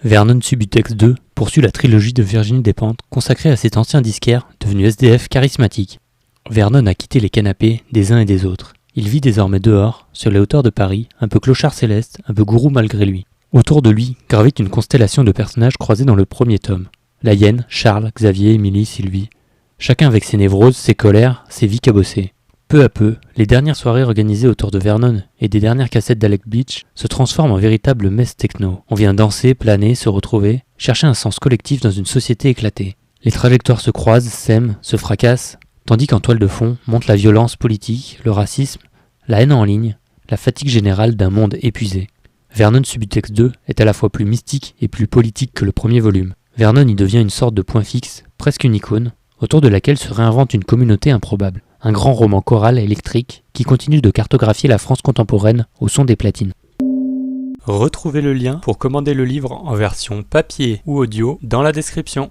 Vernon Subutex 2 poursuit la trilogie de Virginie Despentes consacrée à cet ancien disquaire devenu SDF charismatique. Vernon a quitté les canapés des uns et des autres. Il vit désormais dehors, sur les hauteurs de Paris, un peu clochard céleste, un peu gourou malgré lui. Autour de lui gravite une constellation de personnages croisés dans le premier tome. La hyène, Charles, Xavier, Émilie, Sylvie. Chacun avec ses névroses, ses colères, ses vies cabossées. Peu à peu, les dernières soirées organisées autour de Vernon et des dernières cassettes d'Alec Beach se transforment en véritable messe techno. On vient danser, planer, se retrouver, chercher un sens collectif dans une société éclatée. Les trajectoires se croisent, s'aiment, se fracassent, tandis qu'en toile de fond monte la violence politique, le racisme, la haine en ligne, la fatigue générale d'un monde épuisé. Vernon Subutex 2 est à la fois plus mystique et plus politique que le premier volume. Vernon y devient une sorte de point fixe, presque une icône, autour de laquelle se réinvente une communauté improbable. Un grand roman choral électrique qui continue de cartographier la France contemporaine au son des platines. Retrouvez le lien pour commander le livre en version papier ou audio dans la description.